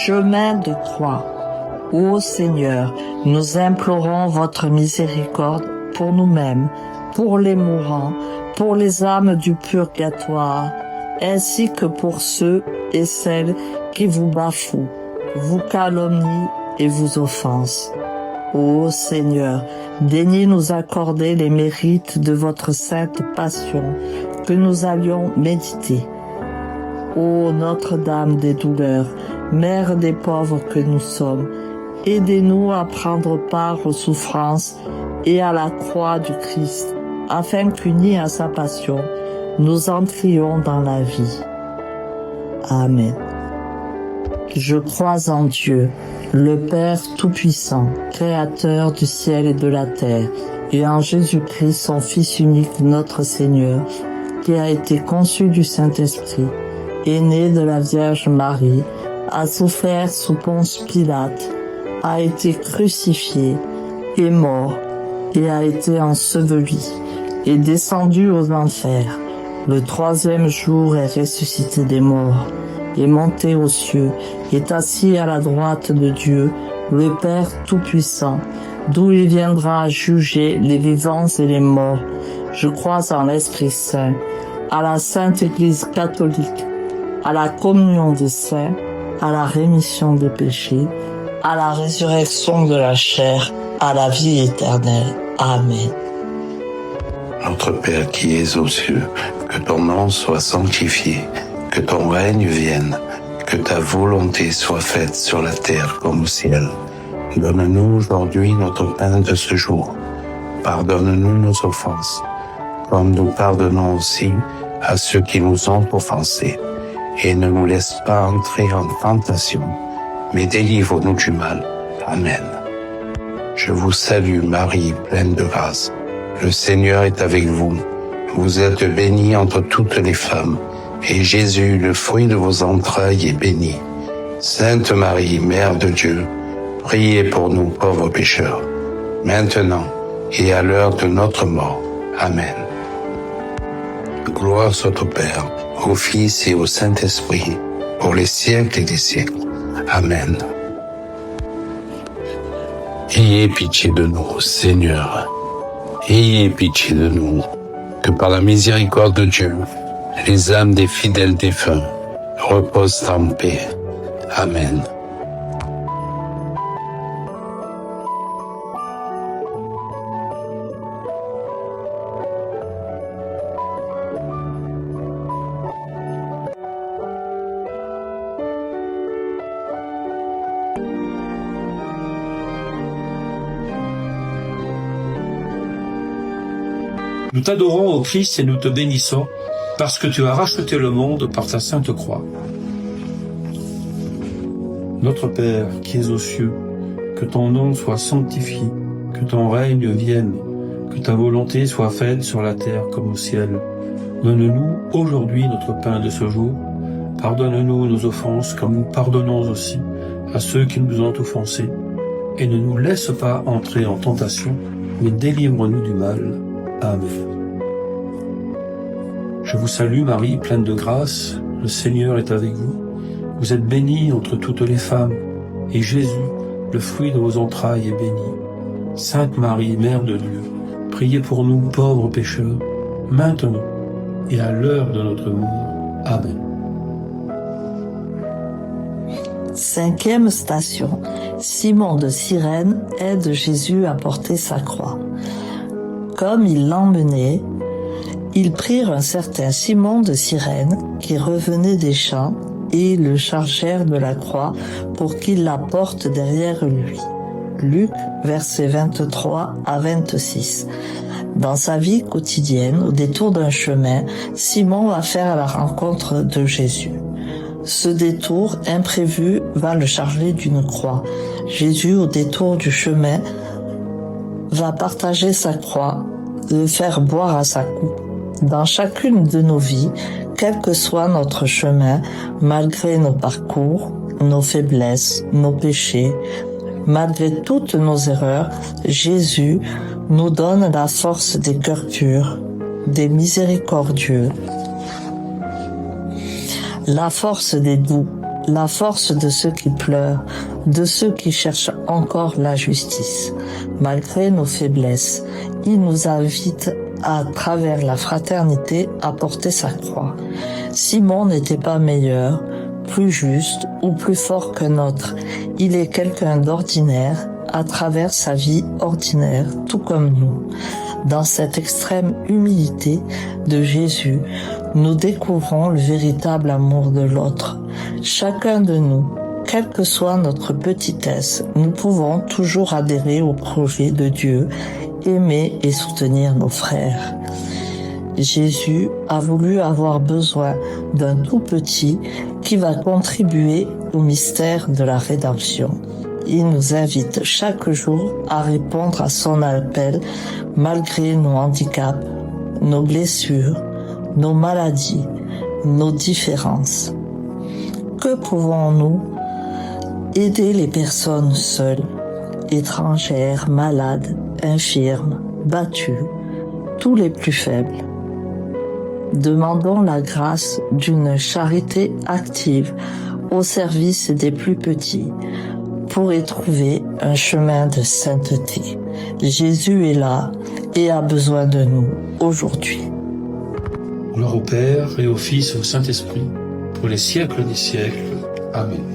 chemin de croix. Ô Seigneur, nous implorons votre miséricorde pour nous-mêmes, pour les mourants, pour les âmes du purgatoire, ainsi que pour ceux et celles qui vous bafouent, vous calomnient et vous offensent. Ô Seigneur, daignez nous accorder les mérites de votre sainte passion que nous allions méditer. Ô Notre-Dame des douleurs, Mère des pauvres que nous sommes, aidez-nous à prendre part aux souffrances et à la croix du Christ, afin qu'unis à sa passion, nous entrions dans la vie. Amen. Je crois en Dieu, le Père Tout-Puissant, Créateur du ciel et de la terre, et en Jésus-Christ, son Fils unique, notre Seigneur, qui a été conçu du Saint-Esprit, est né de la Vierge Marie, a souffert sous Ponce Pilate, a été crucifié, est mort, et a été enseveli, est descendu aux enfers. Le troisième jour est ressuscité des morts, est monté aux cieux, est assis à la droite de Dieu, le Père Tout-Puissant, d'où il viendra juger les vivants et les morts. Je crois en l'Esprit Saint, à la Sainte Église catholique, à la communion des saints, à la rémission des péchés, à la résurrection de la chair, à la vie éternelle. Amen. Notre Père qui es aux cieux, que ton nom soit sanctifié, que ton règne vienne, que ta volonté soit faite sur la terre comme au ciel. Donne-nous aujourd'hui notre pain de ce jour. Pardonne-nous nos offenses, comme nous pardonnons aussi à ceux qui nous ont offensés. Et ne nous laisse pas entrer en tentation, mais délivre-nous du mal. Amen. Je vous salue Marie, pleine de grâce. Le Seigneur est avec vous. Vous êtes bénie entre toutes les femmes, et Jésus, le fruit de vos entrailles, est béni. Sainte Marie, Mère de Dieu, priez pour nous pauvres pécheurs, maintenant et à l'heure de notre mort. Amen. Gloire soit au Père, au Fils et au Saint-Esprit, pour les siècles et des siècles. Amen. Ayez pitié de nous, Seigneur. Ayez pitié de nous, que par la miséricorde de Dieu, les âmes des fidèles défunts reposent en paix. Amen. Nous t'adorons, ô Christ, et nous te bénissons, parce que tu as racheté le monde par ta sainte croix. Notre Père, qui es aux cieux, que ton nom soit sanctifié, que ton règne vienne, que ta volonté soit faite sur la terre comme au ciel. Donne-nous aujourd'hui notre pain de ce jour. Pardonne-nous nos offenses, comme nous pardonnons aussi à ceux qui nous ont offensés. Et ne nous laisse pas entrer en tentation, mais délivre-nous du mal. Amen. Je vous salue Marie, pleine de grâce, le Seigneur est avec vous. Vous êtes bénie entre toutes les femmes, et Jésus, le fruit de vos entrailles, est béni. Sainte Marie, Mère de Dieu, priez pour nous pauvres pécheurs, maintenant et à l'heure de notre mort. Amen. Cinquième station. Simon de Cyrène aide Jésus à porter sa croix. Comme ils l'emmenaient, ils prirent un certain Simon de Cyrène qui revenait des champs et le chargèrent de la croix pour qu'il la porte derrière lui. Luc, versets 23 à 26. Dans sa vie quotidienne, au détour d'un chemin, Simon va faire la rencontre de Jésus. Ce détour imprévu va le charger d'une croix. Jésus, au détour du chemin, va partager sa croix, le faire boire à sa coupe. Dans chacune de nos vies, quel que soit notre chemin, malgré nos parcours, nos faiblesses, nos péchés, malgré toutes nos erreurs, Jésus nous donne la force des cœurs purs, des miséricordieux, la force des doux la force de ceux qui pleurent, de ceux qui cherchent encore la justice. Malgré nos faiblesses, il nous invite à travers la fraternité à porter sa croix. Simon n'était pas meilleur, plus juste ou plus fort qu'un autre. Il est quelqu'un d'ordinaire à travers sa vie ordinaire, tout comme nous. Dans cette extrême humilité de Jésus, nous découvrons le véritable amour de l'autre. Chacun de nous, quelle que soit notre petitesse, nous pouvons toujours adhérer au projet de Dieu, aimer et soutenir nos frères. Jésus a voulu avoir besoin d'un tout petit qui va contribuer au mystère de la rédemption. Il nous invite chaque jour à répondre à son appel malgré nos handicaps, nos blessures, nos maladies, nos différences. Que pouvons-nous aider les personnes seules, étrangères, malades, infirmes, battues, tous les plus faibles? Demandons la grâce d'une charité active au service des plus petits pour y trouver un chemin de sainteté. Jésus est là et a besoin de nous aujourd'hui. Gloire au Père et au Fils et au Saint-Esprit, pour les siècles des siècles. Amen.